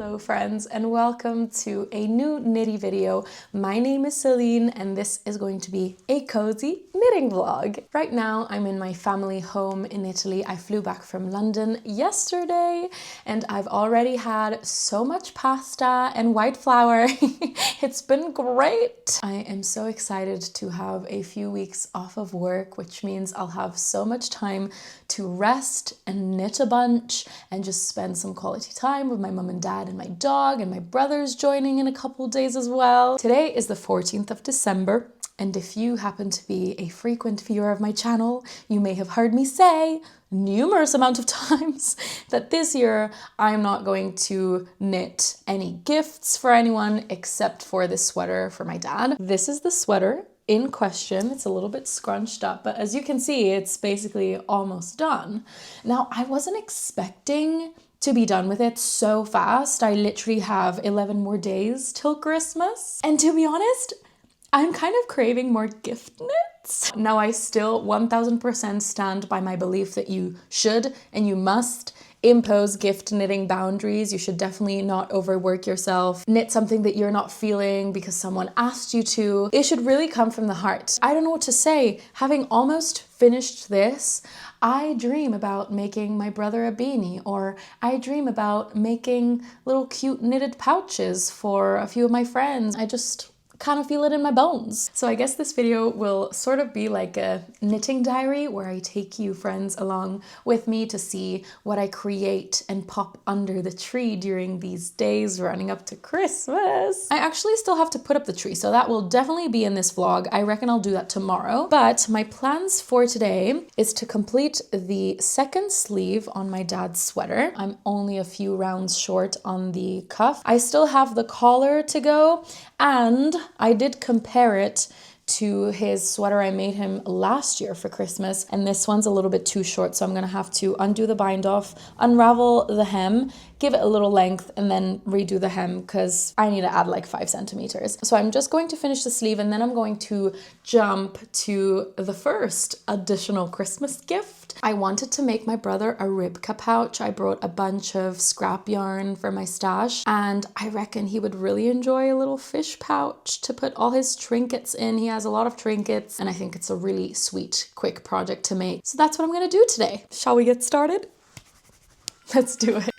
Hello friends, and welcome to a new knitty video. My name is Céline and this is going to be a cozy knitting vlog. Right now I'm in my family home in Italy. I flew back from London yesterday and I've already had so much pasta and white flour. It's been great. I am so excited to have a few weeks off of work, which means I'll have so much time to rest and knit a bunch and just spend some quality time with my mum and dad and my dog, and my brother's joining in a couple days as well. Today is the 14th of December, and if you happen to be a frequent viewer of my channel, you may have heard me say numerous amount of times that this year I'm not going to knit any gifts for anyone except for this sweater for my dad. This is the sweater in question. It's a little bit scrunched up, but as you can see, it's basically almost done. Now, I wasn't expecting to be done with it so fast. I literally have 11 more days till Christmas. And to be honest, I'm kind of craving more gift knits. Now, I still 1000% stand by my belief that you should and you must impose gift knitting boundaries. You should definitely not overwork yourself. Knit something that you're not feeling because someone asked you to. It should really come from the heart. I don't know what to say. Having almost finished this, I dream about making my brother a beanie, or I dream about making little cute knitted pouches for a few of my friends. I just kind of feel it in my bones. So I guess this video will sort of be like a knitting diary where I take you friends along with me to see what I create and pop under the tree during these days running up to Christmas. I actually still have to put up the tree, so that will definitely be in this vlog. I reckon I'll do that tomorrow. But my plans for today is to complete the second sleeve on my dad's sweater. I'm only a few rounds short on the cuff. I still have the collar to go, and I did compare it to his sweater I made him last year for Christmas, and this one's a little bit too short, so I'm gonna have to undo the bind off, unravel the hem, give it a little length, and then redo the hem because I need to add like 5 centimeters. So I'm just going to finish the sleeve, and then I'm going to jump to the first additional Christmas gift. I wanted to make my brother a ribka pouch. I brought a bunch of scrap yarn for my stash, and I reckon he would really enjoy a little fish pouch to put all his trinkets in. He has a lot of trinkets, and I think it's a really sweet, quick project to make. So that's what I'm gonna do today. Shall we get started? Let's do it.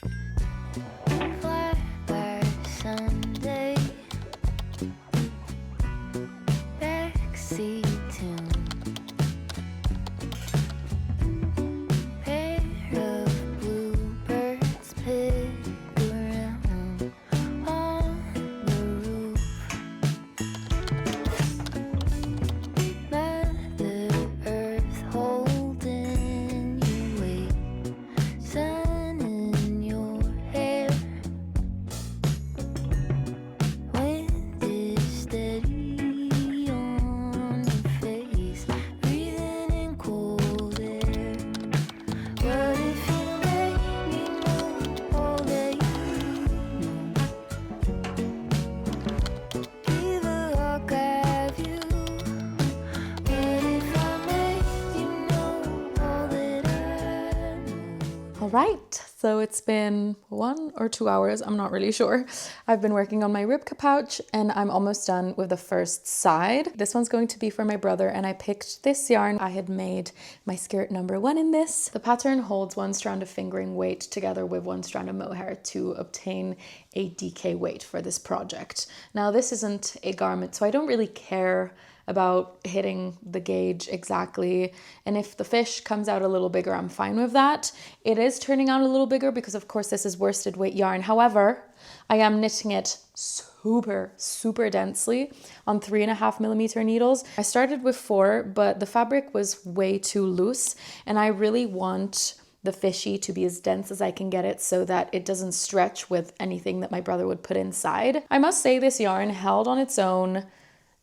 Right, so it's been 1 or 2 hours, I'm not really sure. I've been working on my ribka pouch and I'm almost done with the first side. This one's going to be for my brother, and I picked this yarn. I had made my skirt number 1 in this. The pattern holds 1 strand of fingering weight together with 1 strand of mohair to obtain a DK weight for this project. Now, this isn't a garment, so I don't really care about hitting the gauge exactly, and if the fish comes out a little bigger, I'm fine with that. It is turning out a little bigger because of course this is worsted weight yarn. However, I am knitting it super densely on 3.5 millimeter needles. I started with 4, but the fabric was way too loose, and I really want the fishy to be as dense as I can get it so that it doesn't stretch with anything that my brother would put inside. I must say this yarn held on its own,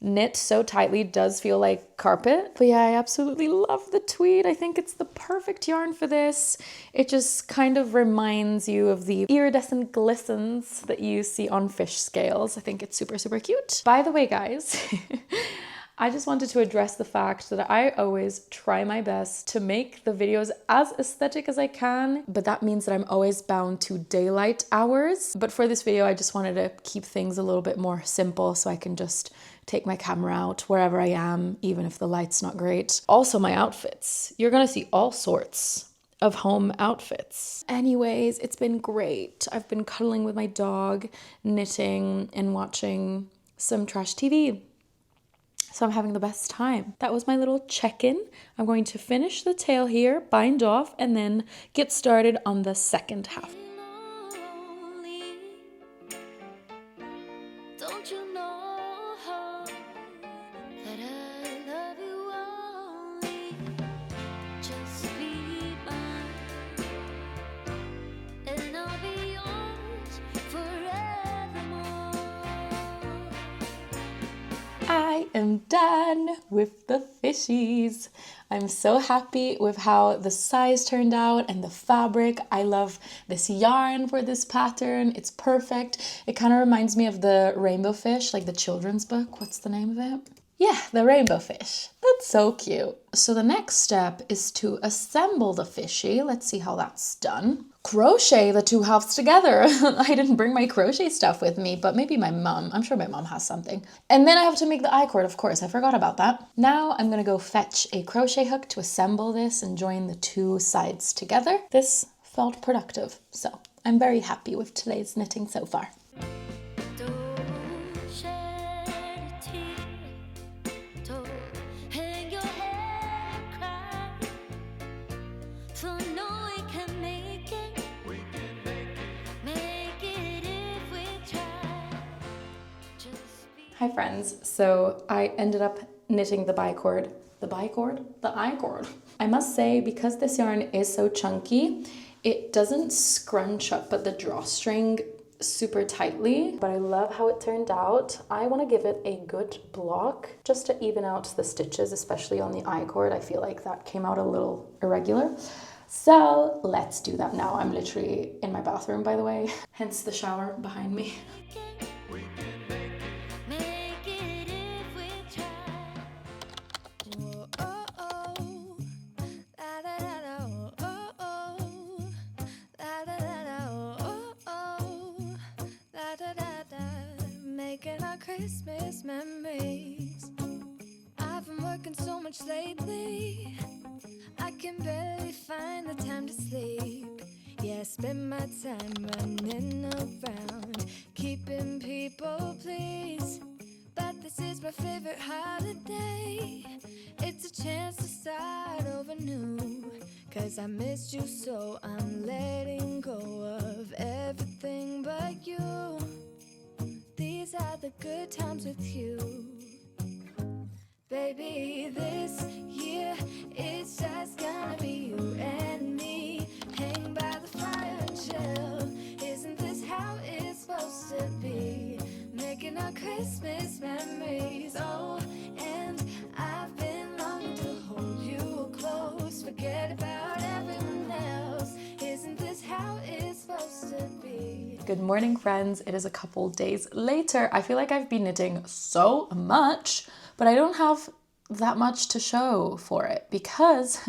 knit so tightly, does feel like carpet. But yeah, I absolutely love the tweed. I think it's the perfect yarn for this. It just kind of reminds you of the iridescent glistens that you see on fish scales. I think it's super cute. By the way, guys, I just wanted to address the fact that I always try my best to make the videos as aesthetic as I can, but that means that I'm always bound to daylight hours. But for this video, I just wanted to keep things a little bit more simple so I can just take my camera out wherever I am, even if the light's not great. Also, my outfits. You're gonna see all sorts of home outfits. Anyways, it's been great. I've been cuddling with my dog, knitting, and watching some trash TV. So I'm having the best time. That was my little check-in. I'm going to finish the tail here, bind off, and then get started on the second half. Don't you know that I love you only? Just be mine, and I'll be yours forevermore. I am done with the fishies. I'm so happy with how the size turned out and the fabric. I love this yarn for this pattern. It's perfect. It kind of reminds me of the rainbow fish, like the children's book. What's the name of it? Yeah, the rainbow fish. That's so cute. So the next step is to assemble the fishy. Let's see how that's done. Crochet the two halves together. I didn't bring my crochet stuff with me, but maybe my mom. I'm sure my mom has something. And then I have to make the I-cord, of course. I forgot about that. Now I'm gonna go fetch a crochet hook to assemble this and join the two sides together. This felt productive, so I'm very happy with today's knitting so far. Hi friends, so I ended up knitting the I-cord. I must say, because this yarn is so chunky, it doesn't scrunch up at the drawstring super tightly, but I love how it turned out. I want to give it a good block just to even out the stitches, especially on the I-cord. I feel like that came out a little irregular. So let's do that now. I'm literally in my bathroom, by the way, hence the shower behind me. Making our Christmas memories. I've been working so much lately, I can barely find the time to sleep. Yeah, I spend my time running around, keeping people pleased. But this is my favorite holiday. It's a chance to start over new, 'cause I missed you, so I'm letting go of everything but you. These are the good times with you. Baby, this year it's just gonna be you and me. Hang by the fire and chill. Isn't this how it's supposed to be? Making our Christmas memories. Oh, and I've been longing to hold you close. Forget about everyone else. Isn't this how it's supposed to be? Good morning, friends. It is a couple days later. I feel like I've been knitting so much, but I don't have that much to show for it because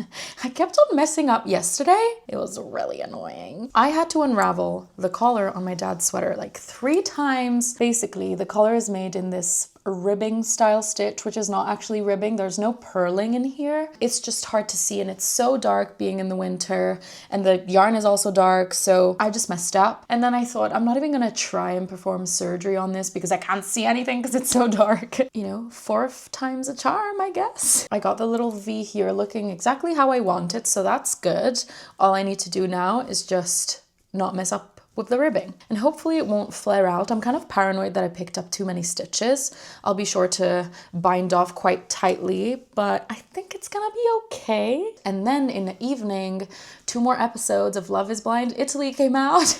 I kept on messing up yesterday. It was really annoying. I had to unravel the collar on my dad's sweater like 3 times. Basically, the collar is made in this ribbing style stitch, which is not actually ribbing. There's no purling in here. It's just hard to see, and it's so dark being in the winter, and the yarn is also dark, so I just messed up. And then I thought, I'm not even gonna try and perform surgery on this because I can't see anything because it's so dark. You know, 4th time's a charm, I guess. I got the little V here looking exactly how I want it, so that's good. All I need to do now is just not mess up with the ribbing, and hopefully it won't flare out. I'm kind of paranoid that I picked up too many stitches. I'll be sure to bind off quite tightly, but I think it's gonna be okay. And then in the evening, 2 more episodes of Love is Blind Italy came out.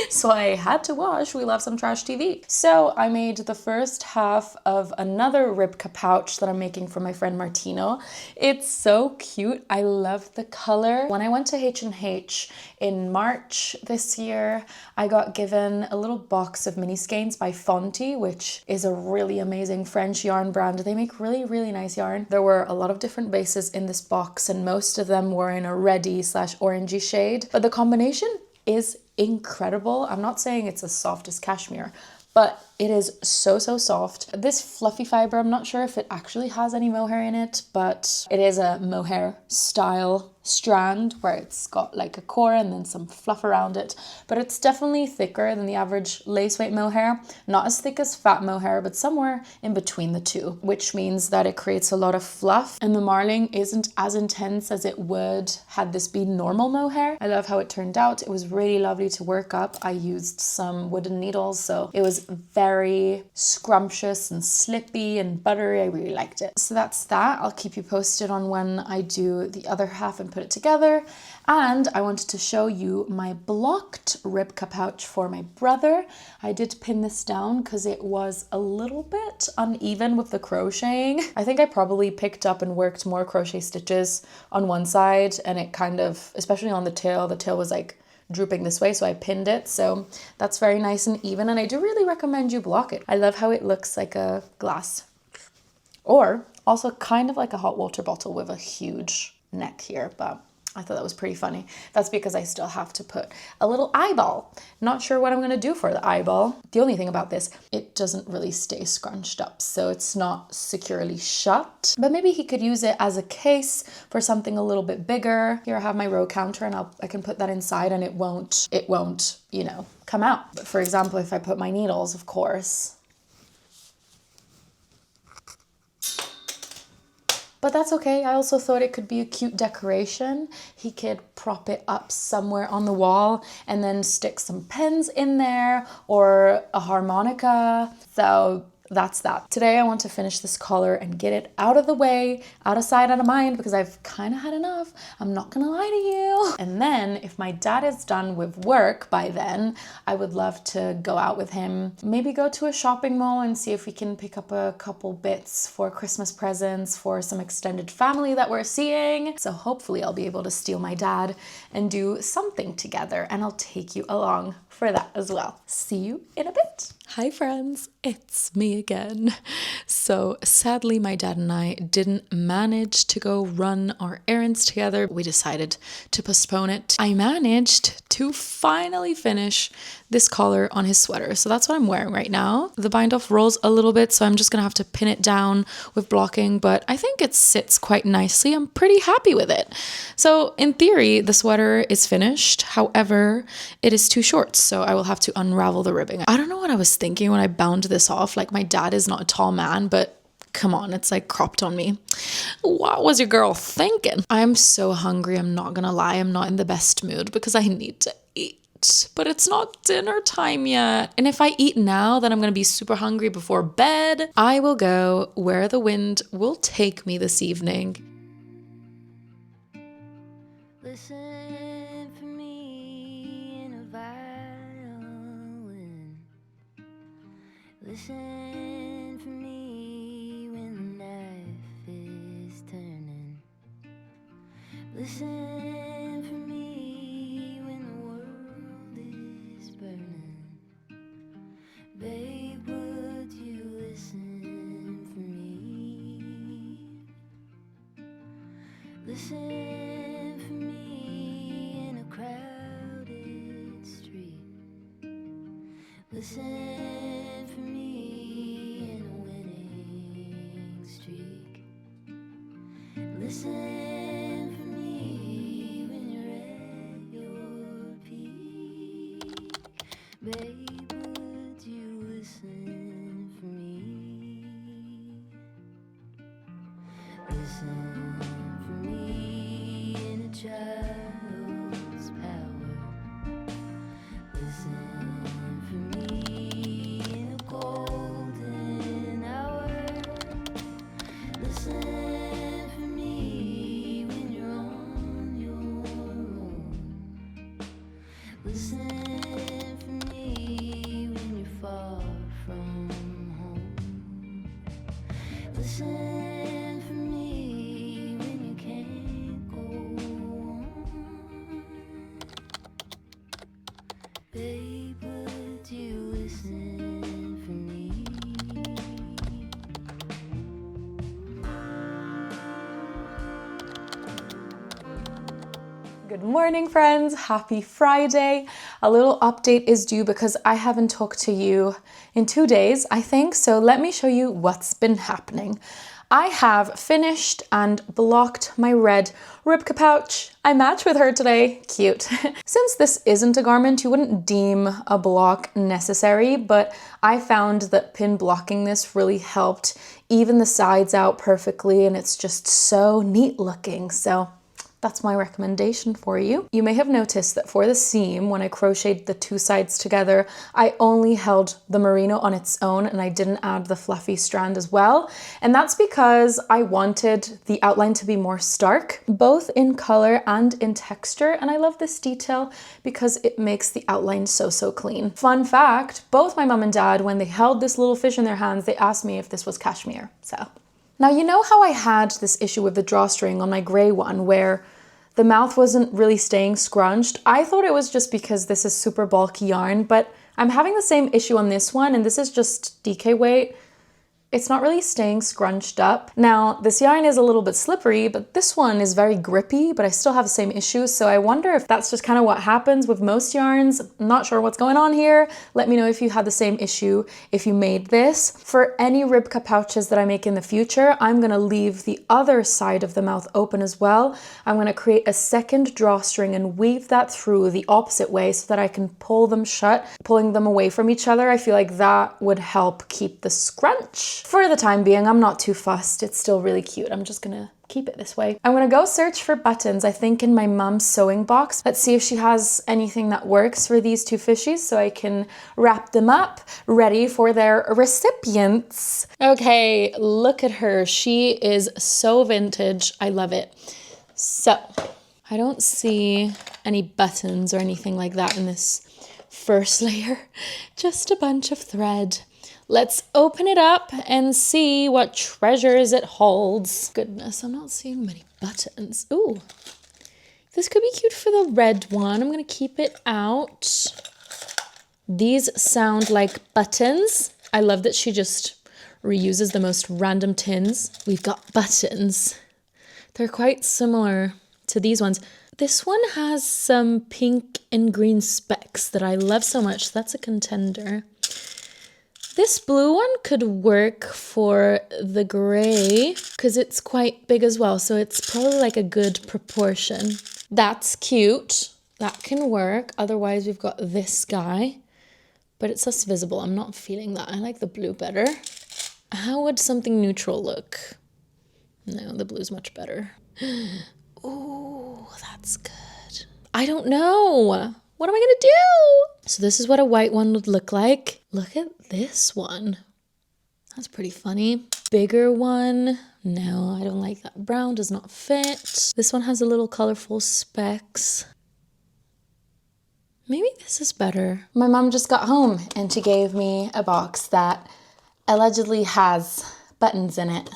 So I had to watch We Love Some Trash TV. So I made the first half of another ribka pouch that I'm making for my friend Martino. It's so cute. I love the color. When I went to H&H in March this year, I got given a little box of mini skeins by Fonty, which is a really amazing French yarn brand. They make really, really nice yarn. There were a lot of different bases in this box, and most of them were in a reddy/orangey shade, but the combination is incredible. I'm not saying it's as soft as cashmere, but it is so soft. This fluffy fiber, I'm not sure if it actually has any mohair in it, but it is a mohair style strand where it's got like a core and then some fluff around it, but it's definitely thicker than the average lace weight mohair. Not as thick as fat mohair, but somewhere in between the two, which means that it creates a lot of fluff, and the marling isn't as intense as it would had this been normal mohair. I love how it turned out. It was really lovely to work up. I used some wooden needles, so it was very scrumptious and slippy and buttery. I really liked it. So that's that. I'll keep you posted on when I do the other half and put it together. And I wanted to show you my blocked ribka pouch for my brother. I did pin this down because it was a little bit uneven with the crocheting. I think I probably picked up and worked more crochet stitches on one side, and it kind of, especially on the tail was like drooping this way, so I pinned it. So that's very nice and even, and I do really recommend you block it. I love how it looks like a glass, or also kind of like a hot water bottle with a huge neck here, but I thought that was pretty funny. That's because I still have to put a little eyeball. Not sure what I'm going to do for the eyeball. The only thing about this, it doesn't really stay scrunched up, so it's not securely shut. But maybe he could use it as a case for something a little bit bigger. Here I have my row counter, and I can put that inside and it won't, you know, come out. But for example, if I put my needles, of course. But that's okay. I also thought it could be a cute decoration. He could prop it up somewhere on the wall and then stick some pens in there or a harmonica. So that's that. Today I want to finish this collar and get it out of the way, out of sight, out of mind, because I've kind of had enough. I'm not gonna lie to you. And then if my dad is done with work by then, I would love to go out with him, maybe go to a shopping mall and see if we can pick up a couple bits for Christmas presents for some extended family that we're seeing. So hopefully I'll be able to steal my dad and do something together, and I'll take you along for that as well. See you in a bit. Hi friends, it's me again. So sadly, my dad and I didn't manage to go run our errands together. We decided to postpone it. I managed to finally finish this collar on his sweater. So that's what I'm wearing right now. The bind off rolls a little bit, so I'm just gonna have to pin it down with blocking, but I think it sits quite nicely. I'm pretty happy with it. So in theory, the sweater is finished. However, it is too short, so I will have to unravel the ribbing. I don't know what I was thinking when I bound this off. Like, my dad is not a tall man, but come on, it's like cropped on me. What was your girl thinking? I'm so hungry, I'm not gonna lie. I'm not in the best mood because I need to eat. But it's not dinner time yet. And if I eat now, then I'm gonna be super hungry before bed. I will go where the wind will take me this evening. Listen for me in a violin. Listen for me when the knife is turning. Listen for me when the world is burning. Babe, would you listen for me? Listen for me in a crowded street. Listen for me in a winning streak. Listen for me when you're at your peak. Babe, would you listen for me? Listen for me in a child's power. Listen for me in a golden hour. Listen for me when you're on your own. Listen from home. Listen for me when you can't go on. Babe, would you listen for me? Good morning, friends. Happy Friday. A little update is due because I haven't talked to you in 2 days, I think. So let me show you what's been happening. I have finished and blocked my red Ribka pouch. I match with her today. Cute. Since this isn't a garment, you wouldn't deem a block necessary, but I found that pin blocking this really helped even the sides out perfectly, and it's just so neat looking. So that's my recommendation for you. You may have noticed that for the seam, when I crocheted the two sides together, I only held the merino on its own and I didn't add the fluffy strand as well. And that's because I wanted the outline to be more stark, both in color and in texture. And I love this detail because it makes the outline so clean. Fun fact, both my mom and dad, when they held this little fish in their hands, they asked me if this was cashmere, so. Now, you know how I had this issue with the drawstring on my gray one where the mouth wasn't really staying scrunched? I thought it was just because this is super bulky yarn, but I'm having the same issue on this one, and this is just DK weight. It's not really staying scrunched up. Now, this yarn is a little bit slippery, but this one is very grippy, but I still have the same issue. So I wonder if that's just kind of what happens with most yarns. I'm not sure what's going on here. Let me know if you had the same issue if you made this. For any Ribka pouches that I make in the future, I'm gonna leave the other side of the mouth open as well. I'm gonna create a second drawstring and weave that through the opposite way so that I can pull them shut, pulling them away from each other. I feel like that would help keep the scrunch. For the time being, I'm not too fussed. It's still really cute. I'm just gonna keep it this way. I'm gonna go search for buttons, I think in my mom's sewing box. Let's see if she has anything that works for these two fishies so I can wrap them up, ready for their recipients. Okay, look at her. She is so vintage. I love it. So, I don't see any buttons or anything like that in this first layer. Just a bunch of thread. Let's open it up and see what treasures it holds. Goodness, I'm not seeing many buttons. Ooh, this could be cute for the red one. I'm gonna keep it out. These sound like buttons. I love that she just reuses the most random tins. We've got buttons. They're quite similar to these ones. This one has some pink and green specks that I love so much. That's a contender. This blue one could work for the gray because it's quite big as well. So it's probably like a good proportion. That's cute. That can work. Otherwise, we've got this guy, but it's less visible. I'm not feeling that. I like the blue better. How would something neutral look? No, the blue's much better. Ooh, that's good. I don't know. What am I gonna do? So this is what a white one would look like. Look at this one. That's pretty funny. Bigger one. No, I don't like that. Brown does not fit. This one has a little colorful specks. Maybe this is better. My mom just got home and she gave me a box that allegedly has buttons in it.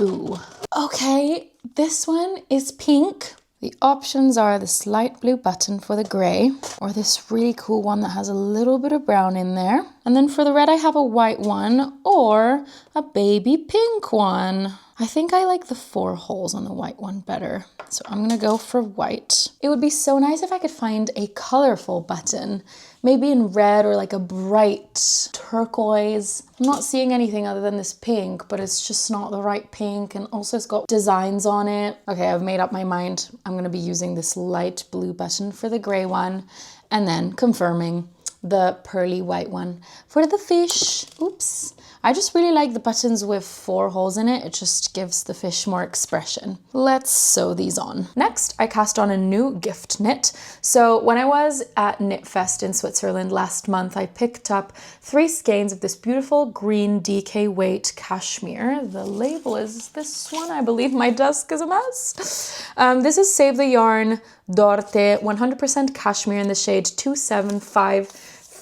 Ooh. Okay, this one is pink. The options are this light blue button for the gray, or this really cool one that has a little bit of brown in there. And then for the red, I have a white one or a baby pink one. I think I like the 4 holes on the white one better. So I'm gonna go for white. It would be so nice if I could find a colorful button, maybe in red or like a bright turquoise. I'm not seeing anything other than this pink, but it's just not the right pink. And also it's got designs on it. Okay, I've made up my mind. I'm gonna be using this light blue button for the gray one and then confirming the pearly white one for the fish. Oops. I just really like the buttons with 4 holes in it. It just gives the fish more expression. Let's sew these on. Next, I cast on a new gift knit. So when I was at Knit Fest in Switzerland last month, I picked up 3 skeins of this beautiful green DK weight cashmere. The label is this one. I believe my desk is a mess. This is Save the Yarn Dorte 100% cashmere in the shade 275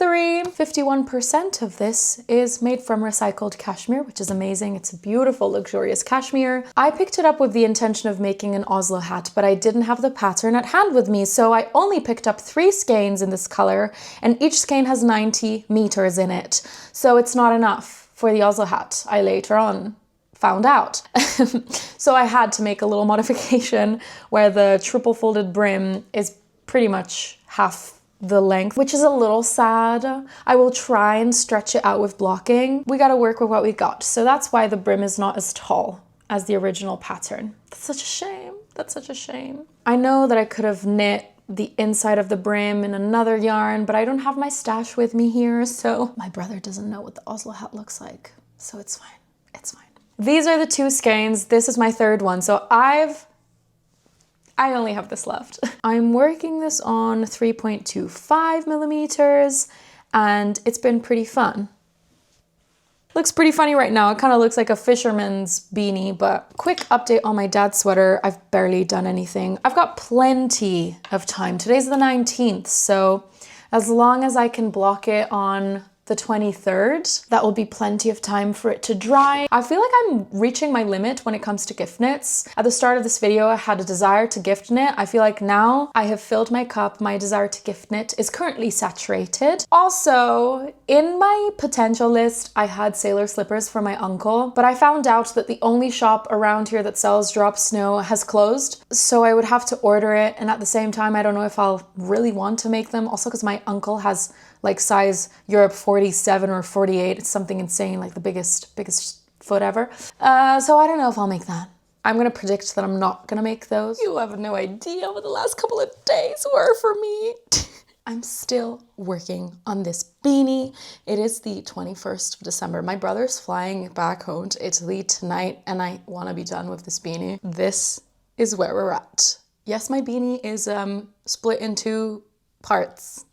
3. 51% of this is made from recycled cashmere, which is amazing. It's a beautiful, luxurious cashmere. I picked it up with the intention of making an Oslo hat, but I didn't have the pattern at hand with me, so I only picked up 3 skeins in this color, and each skein has 90 meters in it. So it's not enough for the Oslo hat, I later on found out. So I had to make a little modification where the triple folded brim is pretty much half the length, which is a little sad. I will try and stretch it out with blocking. We gotta work with what we got. So that's why the brim is not as tall as the original pattern. That's such a shame. That's such a shame. I know that I could have knit the inside of the brim in another yarn, but I don't have my stash with me here, so my brother doesn't know what the Oslo hat looks like. So it's fine. It's fine. These are the 2 skeins. This is my 3rd one. So I only have this left. I'm working this on 3.25 millimeters and it's been pretty fun. Looks pretty funny right now. It kind of looks like a fisherman's beanie, but quick update on my dad's sweater. I've barely done anything. I've got plenty of time. Today's the 19th, so as long as I can block it on the 23rd, that will be plenty of time for it to dry. I feel like I'm reaching my limit when it comes to gift knits. At the start of this video, I had a desire to gift knit. I feel like now I have filled my cup. My desire to gift knit is currently saturated. Also, in my potential list, I had sailor slippers for my uncle, but I found out that the only shop around here that sells drop snow has closed, so I would have to order it, and at the same time, I don't know if I'll really want to make them. Also, because my uncle has like size Europe 47 or 48. It's something insane, like the biggest foot ever. So I don't know if I'll make that. I'm gonna predict that I'm not gonna make those. You have no idea what the last couple of days were for me. I'm still working on this beanie. It is the 21st of December. My brother's flying back home to Italy tonight and I wanna be done with this beanie. This is where we're at. Yes, my beanie is split in 2 parts.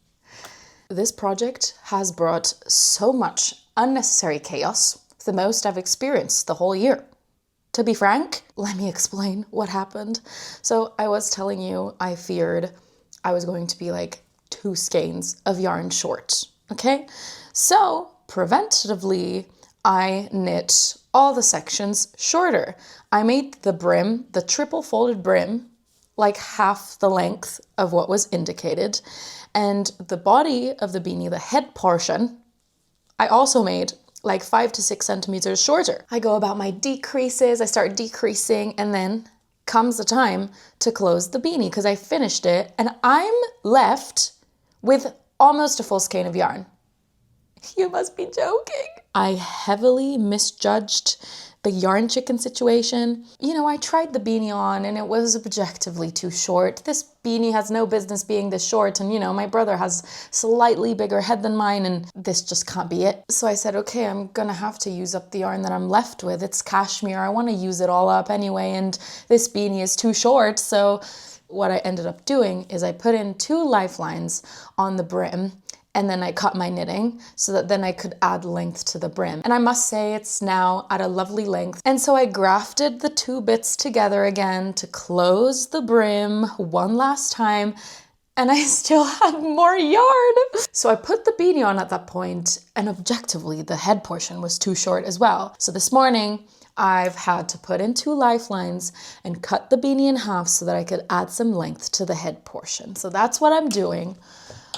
This project has brought so much unnecessary chaos, the most I've experienced the whole year. To be frank, let me explain what happened. So I was telling you I feared I was going to be like 2 skeins of yarn short, okay? So preventatively, I knit all the sections shorter. I made the brim, the triple folded brim, like half the length of what was indicated. And the body of the beanie, the head portion, I also made like 5 to 6 centimeters shorter. I go about my decreases, I start decreasing, and then comes the time to close the beanie because I finished it and I'm left with almost a full skein of yarn. You must be joking. I heavily misjudged the yarn chicken situation. You know, I tried the beanie on and it was objectively too short. This beanie has no business being this short, and you know, my brother has slightly bigger head than mine and this just can't be it. So I said, okay, I'm gonna have to use up the yarn that I'm left with. It's cashmere, I wanna use it all up anyway, and this beanie is too short. So what I ended up doing is I put in 2 lifelines on the brim and then I cut my knitting so that then I could add length to the brim. And I must say it's now at a lovely length. And so I grafted the 2 bits together again to close the brim one last time, and I still had more yarn. So I put the beanie on at that point, and objectively the head portion was too short as well. So this morning, I've had to put in 2 lifelines and cut the beanie in half so that I could add some length to the head portion. So that's what I'm doing.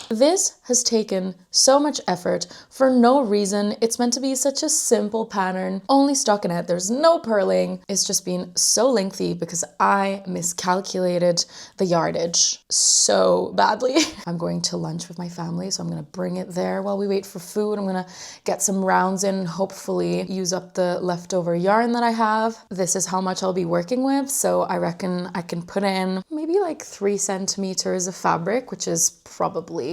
This has taken so much effort for no reason. It's meant to be such a simple pattern, only stockinette, there's no purling. It's just been so lengthy because I miscalculated the yardage so badly. I'm going to lunch with my family, so I'm gonna bring it there while we wait for food. I'm gonna get some rounds in, hopefully use up the leftover yarn that I have. This is how much I'll be working with, so I reckon I can put in maybe like 3 centimeters of fabric, which is probably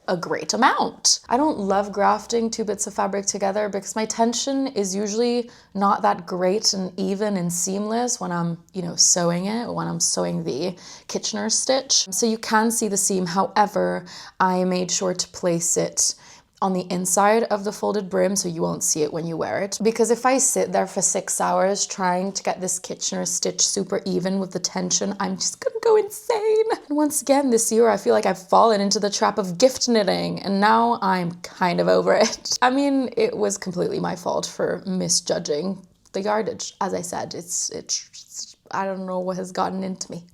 a great amount. I don't love grafting 2 bits of fabric together because my tension is usually not that great and even and seamless when I'm, you know, sewing it, when I'm sewing the Kitchener stitch. So you can see the seam. However, I made sure to place it on the inside of the folded brim so you won't see it when you wear it. Because if I sit there for 6 hours trying to get this Kitchener stitch super even with the tension, I'm just gonna go insane. And once again this year I feel like I've fallen into the trap of gift knitting, and now I'm kind of over it. I mean, it was completely my fault for misjudging the yardage. As I said, it's I don't know what has gotten into me.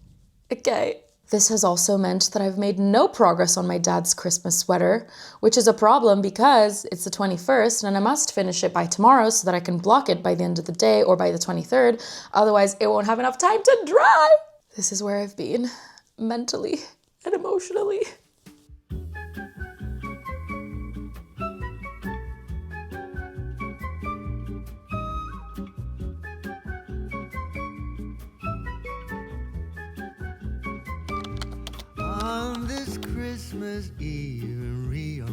Okay. This has also meant that I've made no progress on my dad's Christmas sweater, which is a problem because it's the 21st and I must finish it by tomorrow so that I can block it by the end of the day or by the 23rd. Otherwise, it won't have enough time to dry. This is where I've been mentally and emotionally. On this Christmas Eve in Rio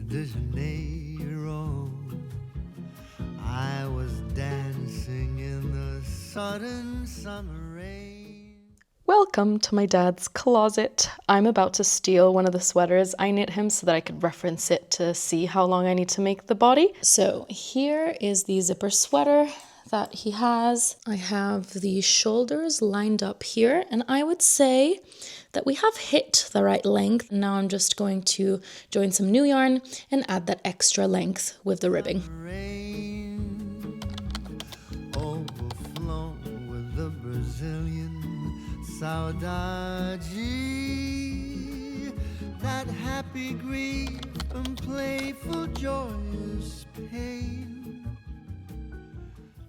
de Janeiro, I was dancing in the sudden summer rain. Welcome to my dad's closet. I'm about to steal one of the sweaters I knit him so that I could reference it to see how long I need to make the body. So here is the zipper sweater that he has. I have the shoulders lined up here, and I would say that we have hit the right length. Now I'm just going to join some new yarn and add that extra length with the ribbing. Rain overflown with the Brazilian saudade, that happy grief and playful joyous pain.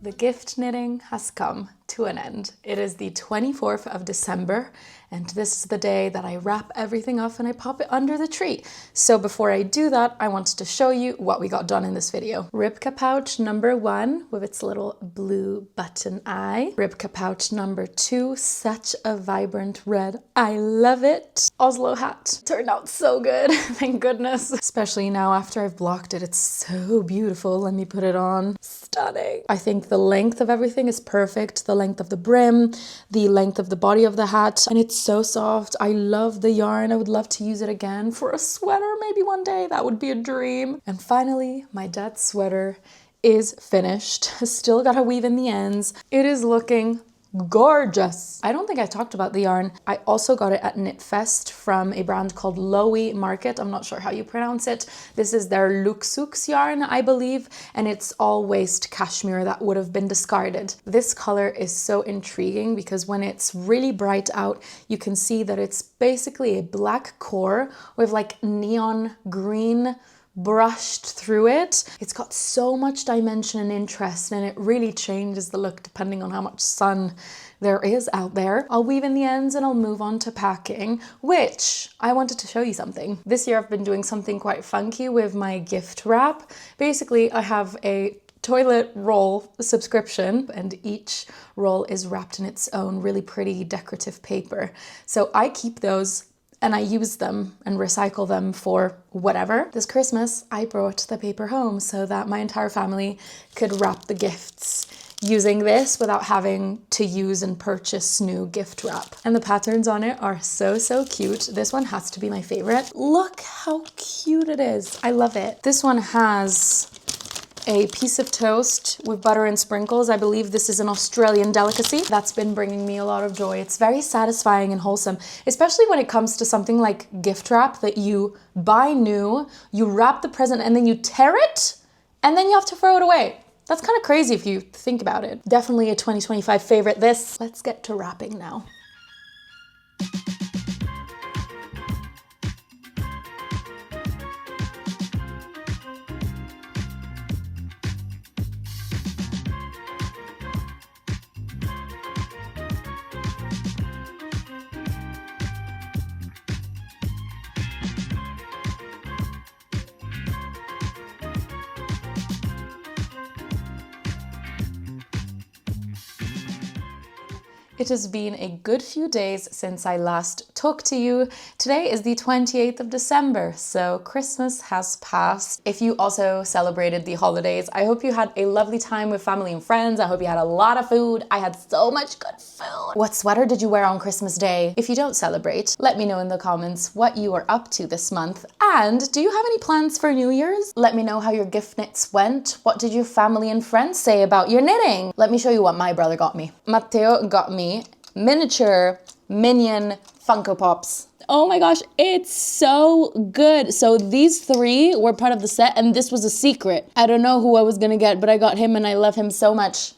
The gift knitting has come to an end. It is the 24th of December, and this is the day that I wrap everything up and I pop it under the tree. So before I do that, I wanted to show you what we got done in this video. Ribka pouch number 1 with its little blue button eye. Ribka pouch number 2, such a vibrant red. I love it. Oslo hat. Turned out so good. Thank goodness. Especially now after I've blocked it. It's so beautiful. Let me put it on. Stunning. I think the length of everything is perfect. The length of the brim, the length of the body of the hat, and it's so soft. I love the yarn. I would love to use it again for a sweater maybe one day. That would be a dream. And finally, my dad's sweater is finished. Still gotta weave in the ends. It is looking gorgeous. I don't think I talked about the yarn. I also got it at Knit Fest from a brand called Lowy Market. I'm not sure how you pronounce it. This is their Luxux yarn, I believe, and it's all waste cashmere that would have been discarded. This color is so intriguing because when it's really bright out, you can see that it's basically a black core with like neon green brushed through it. It's got so much dimension and interest, and it really changes the look depending on how much sun there is out there. I'll weave in the ends and I'll move on to packing, which I wanted to show you something. This year I've been doing something quite funky with my gift wrap. Basically, I have a toilet roll subscription, and each roll is wrapped in its own really pretty decorative paper. So I keep those and I use them and recycle them for whatever. This Christmas, I brought the paper home so that my entire family could wrap the gifts using this without having to use and purchase new gift wrap. And the patterns on it are so, so cute. This one has to be my favorite. Look how cute it is. I love it. This one has a piece of toast with butter and sprinkles. I believe this is an Australian delicacy. That's been bringing me a lot of joy. It's very satisfying and wholesome, especially when it comes to something like gift wrap that you buy new, you wrap the present, and then you tear it, and then you have to throw it away. That's kind of crazy if you think about it. Definitely a 2025 favorite, this. Let's get to wrapping now. It has been a good few days since I last talked to you. Today is the 28th of December, so Christmas has passed. If you also celebrated the holidays, I hope you had a lovely time with family and friends. I hope you had a lot of food. I had so much good food. What sweater did you wear on Christmas Day? If you don't celebrate, let me know in the comments what you are up to this month. And do you have any plans for New Year's? Let me know how your gift knits went. What did your family and friends say about your knitting? Let me show you what my brother got me. Matteo got me miniature Minion Funko Pops. Oh my gosh, it's so good. So these three were part of the set and this was a secret. I don't know who I was gonna get, but I got him and I love him so much.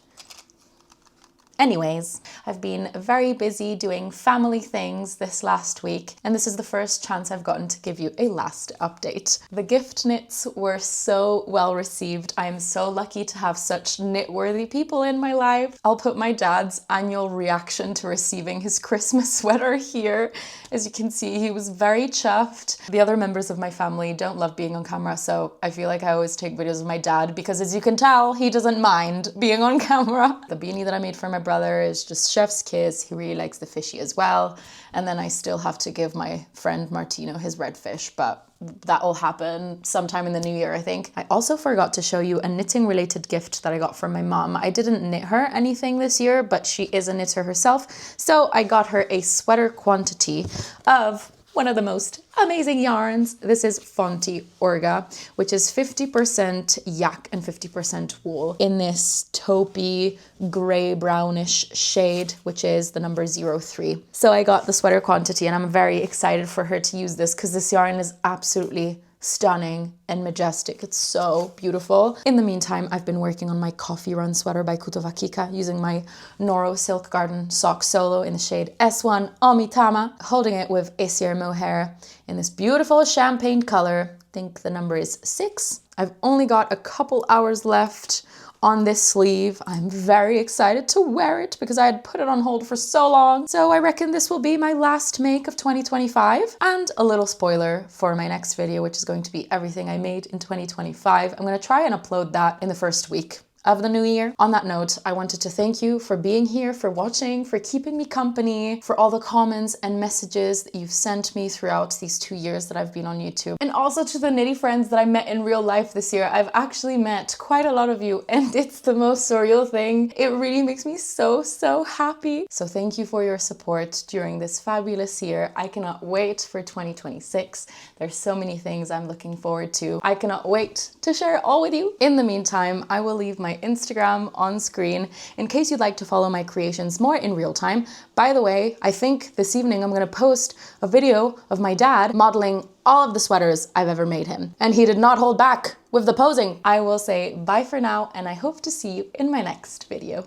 Anyways, I've been very busy doing family things this last week, and this is the first chance I've gotten to give you a last update. The gift knits were so well received. I am so lucky to have such knit-worthy people in my life. I'll put my dad's annual reaction to receiving his Christmas sweater here. As you can see, he was very chuffed. The other members of my family don't love being on camera, so I feel like I always take videos of my dad because, as you can tell, he doesn't mind being on camera. The beanie that I made for my brother is just chef's kiss. He really likes the fishy as well. And then I still have to give my friend Martino his red fish, but that will happen sometime in the new year, I think. I also forgot to show you a knitting related gift that I got from my mom. I didn't knit her anything this year, but she is a knitter herself. So I got her a sweater quantity of one of the most amazing yarns. This is Fonti Orga, which is 50% yak and 50% wool in this taupey gray brownish shade, which is the number 03. So I got the sweater quantity and I'm very excited for her to use this because this yarn is absolutely stunning and majestic. It's so beautiful. In the meantime, I've been working on my coffee run sweater by Kutova using my Noro Silk Garden Sock Solo in the shade S1 Omitama, holding it with Aesir Mohair in this beautiful champagne color. I think the number is 6. I've only got a couple hours left on this sleeve. I'm very excited to wear it because I had put it on hold for so long. So I reckon this will be my last make of 2025. And a little spoiler for my next video, which is going to be everything I made in 2025. I'm going to try and upload that in the first week of the new year. On that note, I wanted to thank you for being here, for watching, for keeping me company, for all the comments and messages that you've sent me throughout these 2 years that I've been on YouTube. And also to the knitty friends that I met in real life this year. I've actually met quite a lot of you and it's the most surreal thing. It really makes me so happy. So thank you for your support during this fabulous year. I cannot wait for 2026. There's so many things I'm looking forward to. I cannot wait to share it all with you. In the meantime, I will leave my Instagram on screen in case you'd like to follow my creations more in real time. By the way, I think this evening I'm going to post a video of my dad modeling all of the sweaters I've ever made him. And he did not hold back with the posing. I will say bye for now and I hope to see you in my next video.